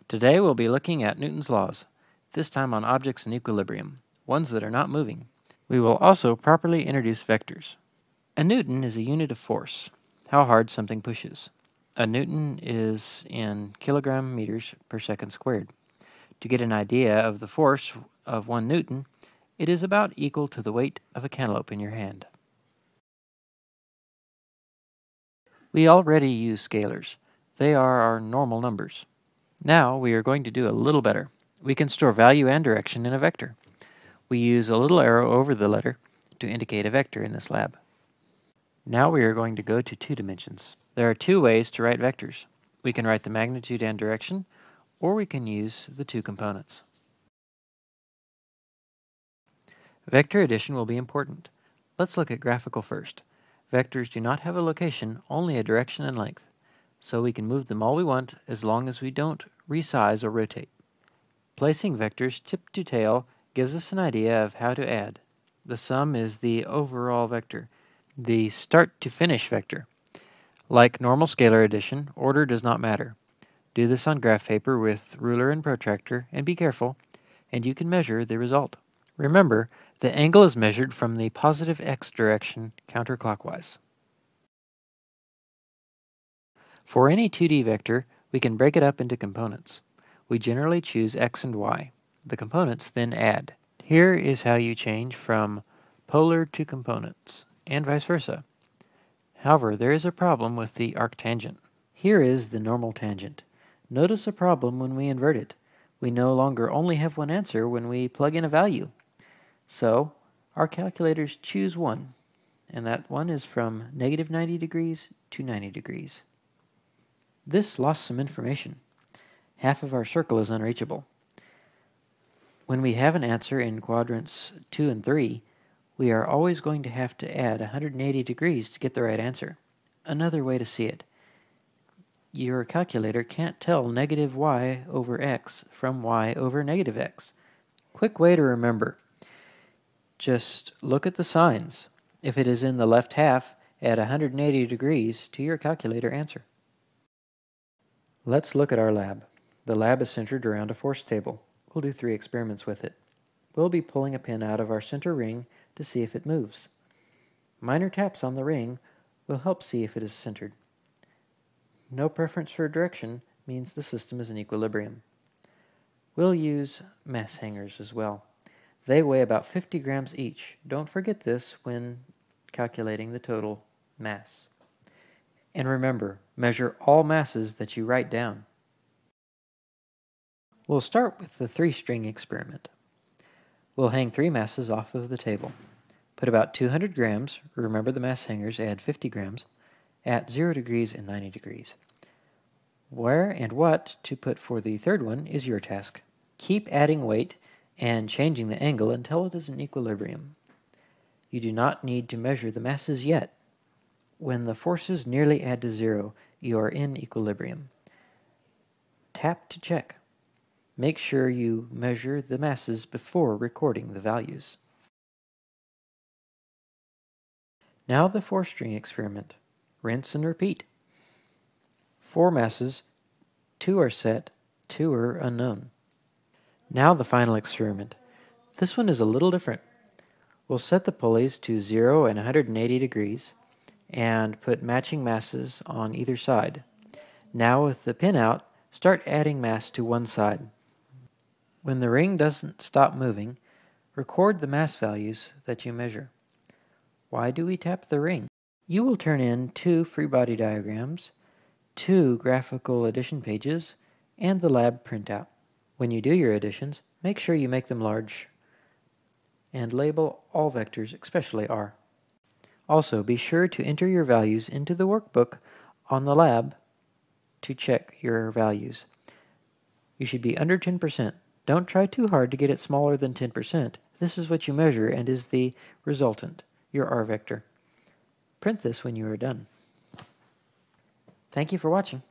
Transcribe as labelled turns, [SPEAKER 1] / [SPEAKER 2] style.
[SPEAKER 1] Today we'll be looking at Newton's laws, this time on objects in equilibrium, ones that are not moving. We will also properly introduce vectors. A Newton is a unit of force, how hard something pushes. A Newton is in kilogram meters per second squared. To get an idea of the force of 1 Newton, it is about equal to the weight of a cantaloupe in your hand. We already use scalars. They are our normal numbers. Now we are going to do a little better. We can store value and direction in a vector. We use a little arrow over the letter to indicate a vector in this lab. Now we are going to go to 2 dimensions. There are 2 ways to write vectors. We can write the magnitude and direction, or we can use the 2 components. Vector addition will be important. Let's look at graphical first. Vectors do not have a location, only a direction and length, so we can move them all we want as long as we don't resize or rotate. Placing vectors tip to tail gives us an idea of how to add. The sum is the overall vector, the start to finish vector. Like normal scalar addition, order does not matter. Do this on graph paper with ruler and protractor, and be careful, and you can measure the result. Remember, the angle is measured from the positive x direction counterclockwise. For any 2D vector, we can break it up into components. We generally choose x and y. The components then add. Here is how you change from polar to components, and vice versa. However, there is a problem with the arctangent. Here is the normal tangent. Notice a problem when we invert it. We no longer only have one answer when we plug in a value. So, our calculators choose one, and that one is from negative 90 degrees to 90 degrees. This lost some information. Half of our circle is unreachable. When we have an answer in quadrants 2 and 3, we are always going to have to add 180 degrees to get the right answer. Another way to see it. Your calculator can't tell negative y over x from y over negative x. Quick way to remember. Just look at the signs. If it is in the left half, add 180 degrees to your calculator answer. Let's look at our lab. The lab is centered around a force table. We'll do 3 experiments with it. We'll be pulling a pin out of our center ring to see if it moves. Minor taps on the ring will help see if it is centered. No preference for direction means the system is in equilibrium. We'll use mass hangers as well. They weigh about 50 grams each. Don't forget this when calculating the total mass. And remember, measure all masses that you write down. We'll start with the 3-string experiment. We'll hang 3 masses off of the table. Put about 200 grams, remember the mass hangers add 50 grams, at 0 degrees and 90 degrees. Where and what to put for the third one is your task. Keep adding weight and changing the angle until it is in equilibrium. You do not need to measure the masses yet. When the forces nearly add to 0, you are in equilibrium. Tap to check. Make sure you measure the masses before recording the values. Now the 4-string experiment. Rinse and repeat. 4 masses, 2 are set, 2 are unknown. Now the final experiment. This one is a little different. We'll set the pulleys to 0 and 180 degrees and put matching masses on either side. Now with the pin out, start adding mass to one side. When the ring doesn't stop moving, record the mass values that you measure. Why do we tap the ring? You will turn in 2 free body diagrams, 2 graphical addition pages, and the lab printout. When you do your additions, make sure you make them large and label all vectors, especially R. Also, be sure to enter your values into the workbook on the lab to check your values. You should be under 10%. Don't try too hard to get it smaller than 10%. This is what you measure and is the resultant, your R vector. Print this when you are done. Thank you for watching.